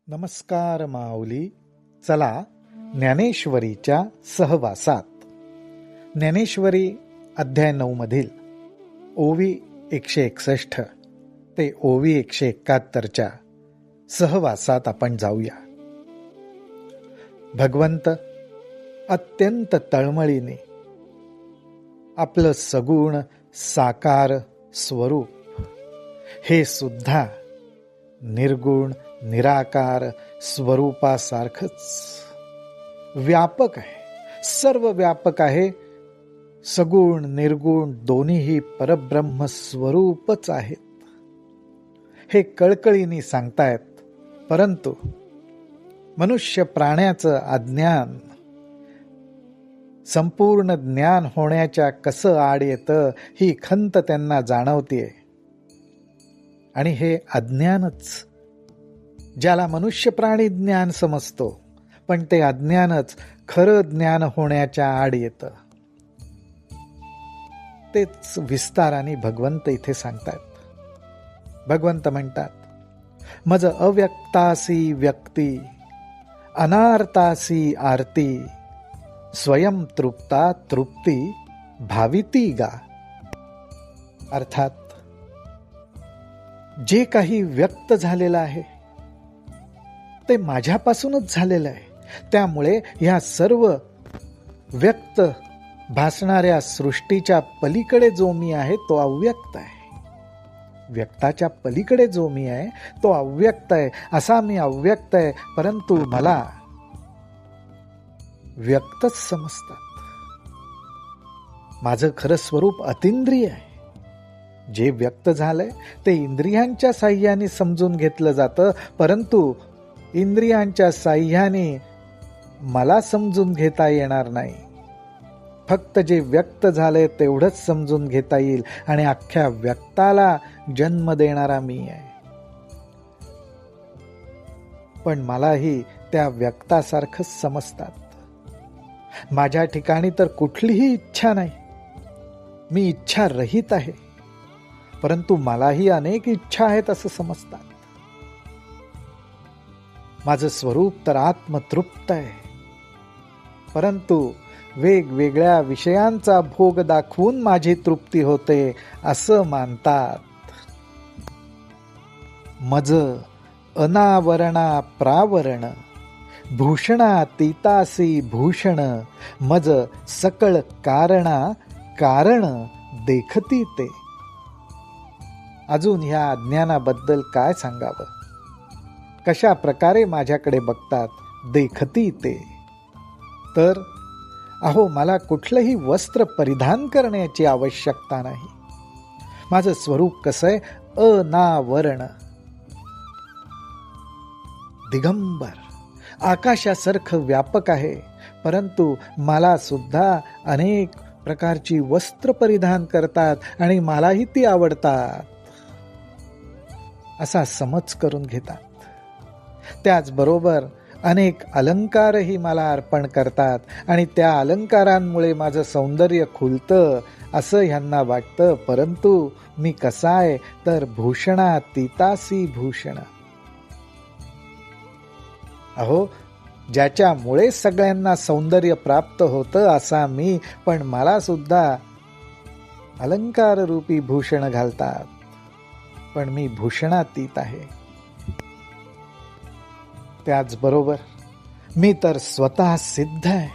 नमस्कार माऊली. चला ज्ञानेश्वरीच्या सहवासात. ज्ञानेश्वरी अध्याय 9 मधील ओवी 161 ते ओवी 171च्या सहवासात आपण जाऊया. भगवंत अत्यंत तळमळीने आपलं सगुण साकार स्वरूप हे सुद्धा निर्गुण निराकार स्वरूपासारखंच व्यापक आहे, सर्व व्यापक आहे. सगुण निर्गुण दोन्हीही परब्रह्म स्वरूपच आहेत हे कळकळीने सांगतायत. परंतु मनुष्य प्राण्याचं अज्ञान संपूर्ण ज्ञान होण्याच्या कसं आड येतं ही खंत त्यांना जाणवतीये. आणि हे अज्ञानच, ज्याला मनुष्य प्राणी ज्ञान समजतो, पण ते अज्ञानच खरं ज्ञान होण्याच्या आड येतं. तेच विस्ताराने भगवंत इथे सांगतात. भगवंत म्हणतात, मज अव्यक्तासी व्यक्ती अनार्तासी आरती स्वयं तृप्ता तृप्ती भाविती गा. अर्थात जे काही व्यक्त झालेलं आहे ते माझ्यापासूनच झालेलं आहे. त्यामुळे ह्या सर्व व्यक्त भासणाऱ्या सृष्टीच्या पलीकडे जो मी आहे तो अव्यक्त आहे. व्यक्ताच्या पलीकडे जो मी आहे तो अव्यक्त आहे. असा मी अव्यक्त आहे, परंतु मला व्यक्तच समजतात. माझं खरं स्वरूप अतींद्रिय आहे. जे व्यक्त झालंय ते इंद्रियांच्या साह्याने समजून घेतलं जातं, परंतु इंद्रियांच्या साह्याने मला समजून घेता येणार नाही. फक्त जे व्यक्त झालंय तेवढंच समजून घेता येईल, आणि अख्ख्या व्यक्ताला जन्म देणारा मी आहे. पण मलाही त्या व्यक्तासारखंच समजतात. माझ्या ठिकाणी तर कुठलीही इच्छा नाही. मी इच्छा रहित आहे, परंतु मलाही अनेक इच्छा आहेत असं समजतात. माझं स्वरूप तर आत्मतृप्त आहे, परंतु वेगवेगळ्या विषयांचा भोग दाखवून माझी तृप्ती होते असं मानतात. मज अनावरणा प्रावरण भूषणातीतासी भूषण मज सकळ कारणा कारण देखती ते. अजून ह्या अज्ञानाबद्दल काय सांगावं? कशा प्रकारे माझ्याकडे बघतात? देखती ते. तर अहो, मला कुठलंही वस्त्र परिधान करण्याची आवश्यकता नाही. माझं स्वरूप कसं आहे? अनावरण, दिगंबर, आकाशासारखं व्यापक आहे. परंतु मला सुद्धा अनेक प्रकारची वस्त्र परिधान करतात आणि मलाही ती आवडतात असा समज करून घेतात. त्याचबरोबर अनेक अलंकारही मला अर्पण करतात आणि त्या अलंकारांमुळे माझं सौंदर्य खुलतं असं ह्यांना वाटतं. परंतु मी कसा आहे तर भूषणातीतासी भूषण. अहो, ज्याच्यामुळे सगळ्यांना सौंदर्य प्राप्त होतं असा मी, पण मला सुद्धा अलंकार रूपी भूषण घालतात, पण मी भूषणातीत आहे. त्याचबरोबर मी तर स्वतः सिद्ध आहे.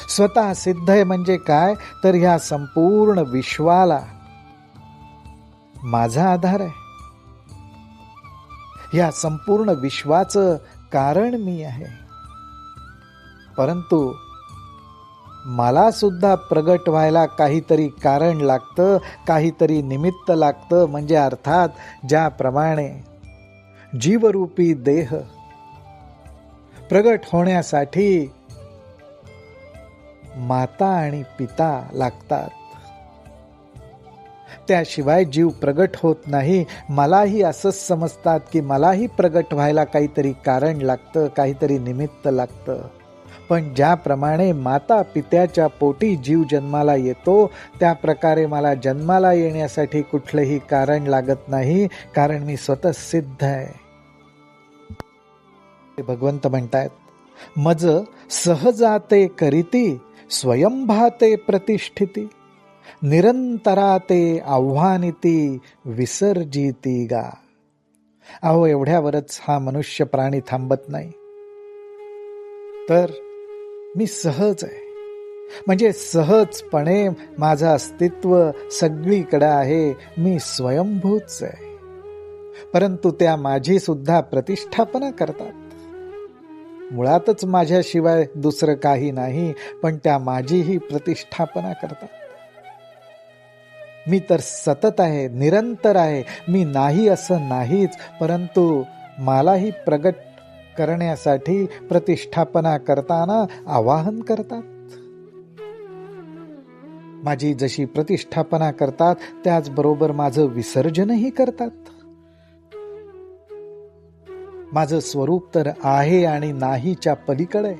स्वतः सिद्ध आहे म्हणजे काय तर ह्या संपूर्ण विश्वाला माझा आधार आहे. ह्या संपूर्ण विश्वाचं कारण मी आहे. परंतु मला सुद्धा प्रगट व्हायला काहीतरी कारण लागतं, काहीतरी निमित्त लागतं. म्हणजे अर्थात ज्याप्रमाणे जीवरूपी देह प्रगट होण्यासाठी माता आणि पिता लागतात, त्याशिवाय जीव प्रगट होत नाही. मलाही असंच समजतात की मलाही प्रगट व्हायला काहीतरी कारण लागतं, काहीतरी निमित्त लागतं. पण ज्याप्रमाणे माता पित्याच्या पोटी जीव जन्माला येतो, त्या प्रकारे मला जन्माला येण्यासाठी कुठलंही कारण लागत नाही, कारण मी स्वतः सिद्ध आहे. भगवंत म्हणतायत, मज सहजाते करीती स्वयंभाते प्रतिष्ठिती, निरंतराते आव्हानिती विसर्जिती गा. अहो, एवढ्यावरच हा मनुष्य प्राणी थांबत नाही, तर मी सहज आहे, म्हणजे सहजपणे माझं अस्तित्व सगळीकडे आहे, मी स्वयंभूच आहे. परंतु त्या माझी सुद्धा प्रतिष्ठापना करतात. मुळातच माझ्याशिवाय दुसरं काही नाही, पण त्या माझीही प्रतिष्ठापना करतात. मी तर सतत आहे, निरंतर आहे, मी नाही असं नाहीच, परंतु मलाही प्रगट करण्यासाठी प्रतिष्ठापना करताना आवाहन करतात. माझी जशी प्रतिष्ठापना करतात त्याचबरोबर माझं विसर्जनही करतात. माझं स्वरूप तर आहे आणि नाहीच्या पलीकडे,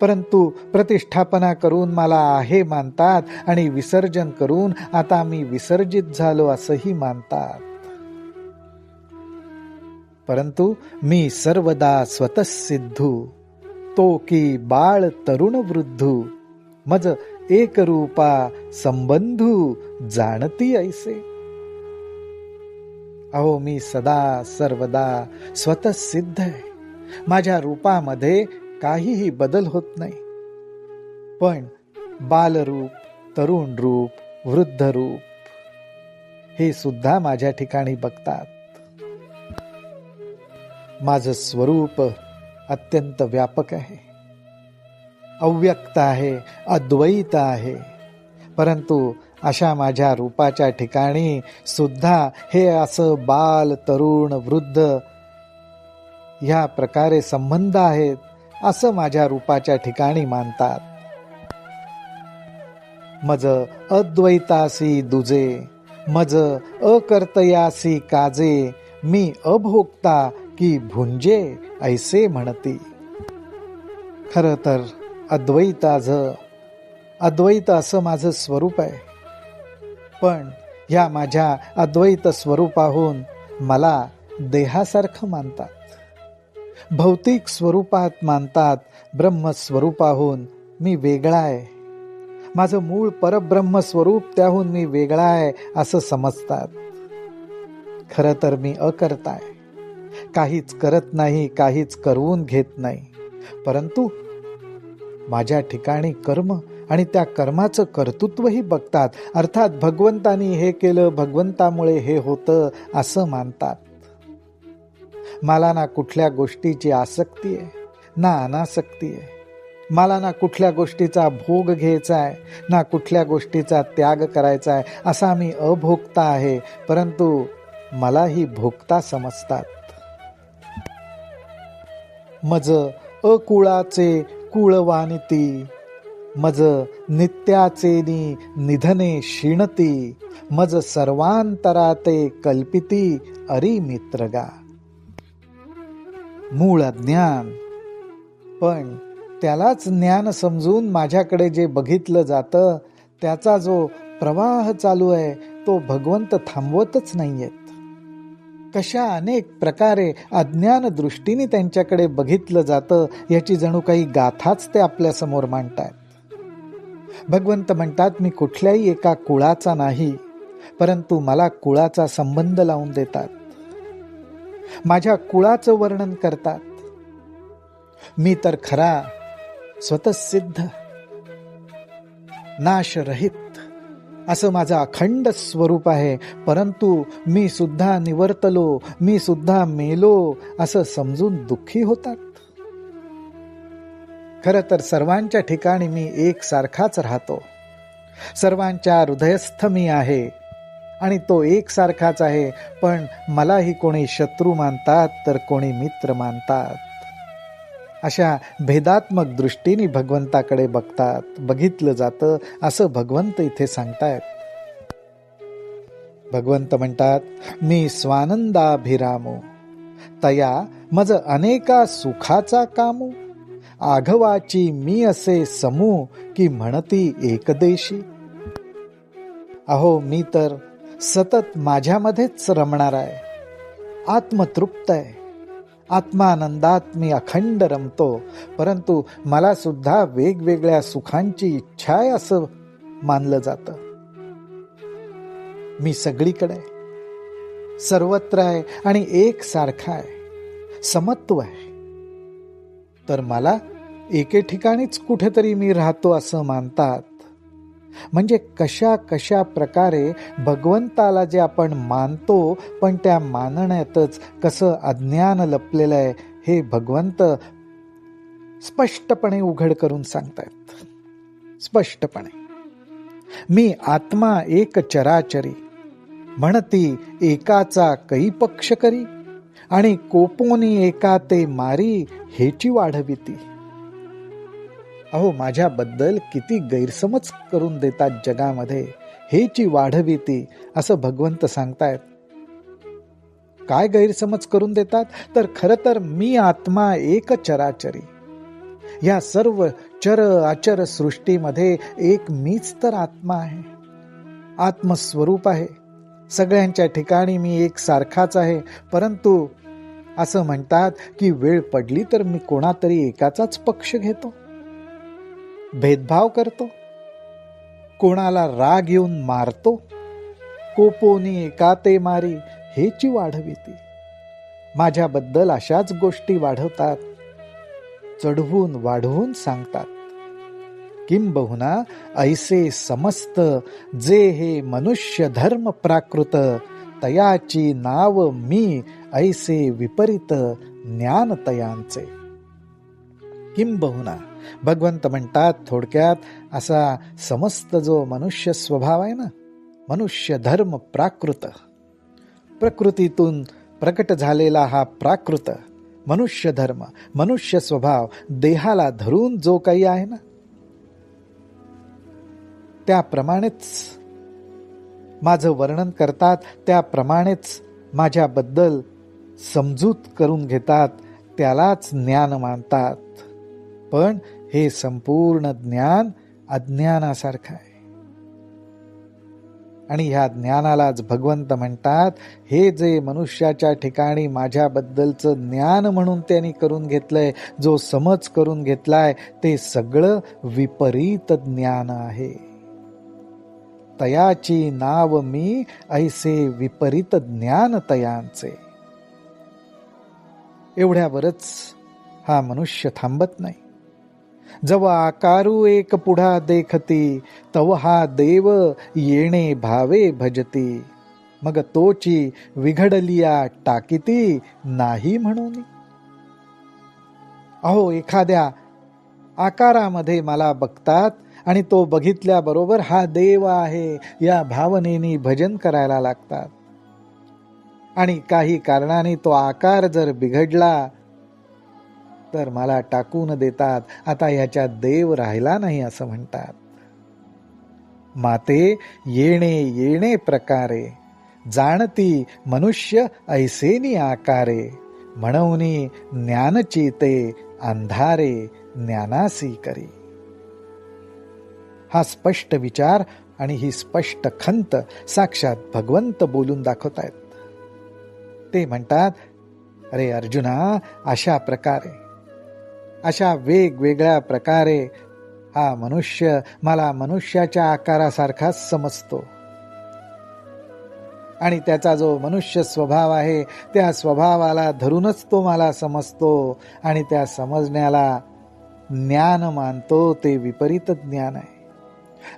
परंतु प्रतिष्ठापना करून मला आहे मानतात आणि विसर्जन करून आता मी विसर्जित झालो असंही मानतात. परंतु मी सर्वदा स्वतः सिद्धू, तो की बाळ तरुण वृद्धू, मज एक रूपा संबंधू जाणती ऐसे. अहो, मी सदा सर्वदा स्वतः सिद्ध आहे. माझ्या रूपामध्ये काहीही बदल होत नाही, पण बालरूप, तरुण रूप, वृद्ध रूप हे सुद्धा माझ्या ठिकाणी बघतात. माझं स्वरूप अत्यंत व्यापक आहे, अव्यक्त आहे, अद्वैत आहे. परंतु अशा माझ्या रूपाच्या ठिकाणी सुद्धा हे असं बाल, तरुण, वृद्ध ह्या प्रकारे संबंध आहेत असं माझ्या रूपाच्या ठिकाणी मानतात. मज अद्वैतासी दुजे, मज अकर्तयासी काजे, मी अभोक्ता की भुंजे ऐसे म्हणती. खरं तर अद्वैत असं माझं स्वरूप आहे, पण ह्या माझ्या अद्वैत स्वरूपाहून मला देहासारखं मानतात, भौतिक स्वरूपात मानतात. ब्रह्मस्वरूपाहून मी वेगळा आहे, माझं मूळ परब्रह्म स्वरूप त्याहून मी वेगळा आहे असं समजतात. खरं तर मी अकर्ता आहे, काहीच करत नाही, काहीच करवून घेत नाही, परंतु माझ्या ठिकाणी कर्म आणि त्या कर्माचं कर्तृत्वही बघतात. अर्थात भगवंतानी हे केलं, भगवंतामुळे हे होतं असं मानतात. मला ना कुठल्या गोष्टीची आसक्ती आहे, ना अनासक्ती आहे. मला ना कुठल्या गोष्टीचा भोग घ्यायचा आहे, ना कुठल्या गोष्टीचा त्याग करायचा आहे. असा मी अभोक्ता आहे, परंतु मलाही भोक्ता समजतात. मज अकुळाचे कुळवानिती, मज नित्याचेनी निधने क्षीणती, मज सर्वांतराते कल्पिती अरी मित्रगा. मूळ अज्ञान, पण त्यालाच ज्ञान समजून माझ्याकडे जे बघितलं जातं त्याचा जो प्रवाह चालू आहे तो भगवंत थांबवतच नाहीयेत. कशा अनेक प्रकारे अज्ञान दृष्टीने त्यांच्याकडे बघितलं जातं याची जणू काही गाथाच ते आपल्या समोर मांडतायत. भगवंत म्हणतात, मी कुठल्याही एका कुळाचा नाही, परंतु मला कुळाचा संबंध लावून देतात, माझ्या कुळाचं वर्णन करतात. मी तर खरा स्वतः सिद्ध, नाशरहित असं माझं अखंड स्वरूप आहे, परंतु मी सुद्धा निवर्तलो, मी सुद्धा मेलो असं समजून दुःखी होतात. खरं तर सर्वांच्या ठिकाणी मी एक सारखाच राहतो, सर्वांच्या हृदयस्थ मी आहे आणि तो एक सारखाच आहे. पण मलाही कोणी शत्रू मानतात तर कोणी मित्र मानतात. अशा भेदात्मक दृष्टीने भगवंताकडे बघितलं जातं असं भगवंत इथे सांगतायत. भगवंत म्हणतात, मी स्वानंदाभिरामो, तया मज अनेका सुखाचा कामू, आघवाची मी असे समू की म्हणती एकदेशी. अहो, मी तर सतत माझ्यामध्येच रमणार आहे, आत्मतृप्त आहे, आत्मानंदात मी अखंड रमतो, परंतु मला सुद्धा वेगवेगळ्या सुखांची इच्छा आहे असं मानलं जातं. मी सगळीकडे आहे, सर्वत्र आहे आणि एक सारखा आहे, समत्व आहे. तर मला एके ठिकाणीच कुठेतरी मी राहतो असं मानतात. म्हणजे कशा कशा प्रकारे भगवंताला जे आपण मानतो, पण त्या मानण्यातच कसं अज्ञान लपलेलं आहे हे भगवंत स्पष्टपणे उघड करून सांगतायत. स्पष्टपणे, मी आत्मा एक चराचरी, म्हणती एकाचा कै पक्ष करी, आणि कोपोनी एका ते मारी हेची वाढविती. अहो, माझ्याबद्दल किती गैरसमज करून देतात जगामध्ये, हेची वाढविती असं भगवंत सांगतायत. काय गैरसमज करून देतात? तर खरं तर मी आत्मा एक चराचरी, या सर्व चर अचर सृष्टीमध्ये एक मीच तर आत्मा आहे, आत्मस्वरूप आहे. सगळ्यांच्या ठिकाणी मी एक सारखाच आहे, परंतु असं म्हणतात की वेळ पडली तर मी कोणातरी एकाचाच पक्ष घेतो, भेदभाव करतो, कोणाला राग येऊन मारतो. कोपोनी एका ते मारी हेची वाढविती. माझ्याबद्दल अशाच गोष्टी वाढवतात, चढवून वाढवून सांगतात. किंबहुना ऐसे समस्त जे हे मनुष्य धर्म प्राकृत, तयाची नाव मी ऐसे विपरीत ज्ञान तयांचे. किंबहुना भगवंत म्हणतात, थोडक्यात असा समस्त जो मनुष्य स्वभाव आहे ना, मनुष्य धर्म प्राकृत, प्रकृतीतून प्रकट झालेला हा प्राकृत मनुष्य धर्म, मनुष्य स्वभाव देहाला धरून जो काही आहे ना, त्याप्रमाणेच माझं वर्णन करतात, त्याप्रमाणेच माझ्याबद्दल समजूत करून घेतात, त्यालाच ज्ञान मानतात. पण हे संपूर्ण ज्ञान अज्ञानासारखं आहे. आणि ह्या ज्ञानालाच भगवंत म्हणतात, हे जे मनुष्याच्या ठिकाणी माझ्याबद्दलचं ज्ञान म्हणून त्यांनी करून घेतलंय, जो समज करून घेतलाय, ते सगळं विपरीत ज्ञान आहे. तयाची नाव मी ऐसे विपरीत ज्ञान तयांचे. एवढ्यावरच हा मनुष्य थांबत नाही. जव आकारू एक पुढा देखती, तव हा देव येणे भावे भजती. मग तोची विघडलिया टाकीती, नाही म्हणून. अहो, एखाद्या आकारामध्ये मला बघतात आणि तो बघितल्याबरोबर हा देव आहे या भावनेने भजन करायला लागतात. आणि काही कारणाने तो आकार जर बिघडला तर मला टाकून देतात, आता ह्याच्यात देव राहिला नाही असं म्हणतात. माते येणे येणे प्रकारे, जाणती मनुष्य ऐसेनी आकारे. म्हणूनी ज्ञानचिते अंधारे, ज्ञानासी करी. हा स्पष्ट विचार आणि ही स्पष्ट खंत साक्षात भगवंत बोलून दाखवतायत. ते म्हणतात, अरे अर्जुना, अशा प्रकारे, अशा वेगवेगळ्या प्रकारे हा मनुष्य मला मनुष्याच्या आकारासारखाच समजतो. आणि त्याचा जो मनुष्य स्वभाव आहे, त्या स्वभावाला धरूनच तो मला समजतो आणि त्या समजण्याला ज्ञान मानतो. ते विपरीत ज्ञान आहे.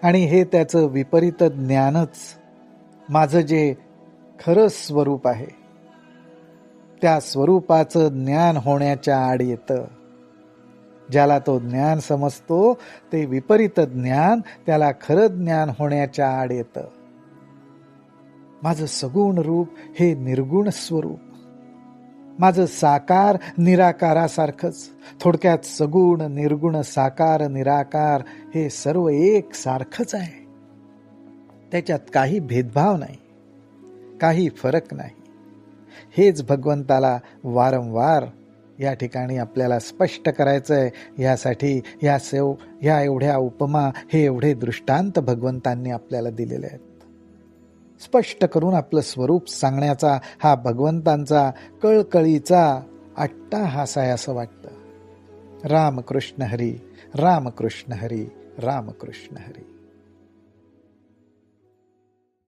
आणि हे त्याचं विपरीत ज्ञानच माझं जे खरं स्वरूप आहे, त्या स्वरूपाचं ज्ञान होण्याच्या आड येतं. ज्याला तो ज्ञान समजतो ते विपरीत ज्ञान त्याला खरं ज्ञान होण्याच्या आड येतं. माझं सगुण रूप हे निर्गुण स्वरूप, माझं साकार निराकारासारखंच. थोडक्यात सगुण निर्गुण साकार निराकार हे सर्व एक सारखंच आहे. त्याच्यात काही भेदभाव नाही, काही फरक नाही. हेच भगवंताला वारंवार या ठिकाणी आपल्याला स्पष्ट करायचं आहे. यासाठी ह्या एवढ्या उपमा, हे एवढे दृष्टांत भगवंतांनी आपल्याला दिलेले आहेत. स्पष्ट करून आपलं स्वरूप सांगण्याचा हा भगवंतांचा कळकळीचा अट्टाहास आहे असं वाटतं. रामकृष्ण हरी, रामकृष्ण हरी, रामकृष्ण हरी.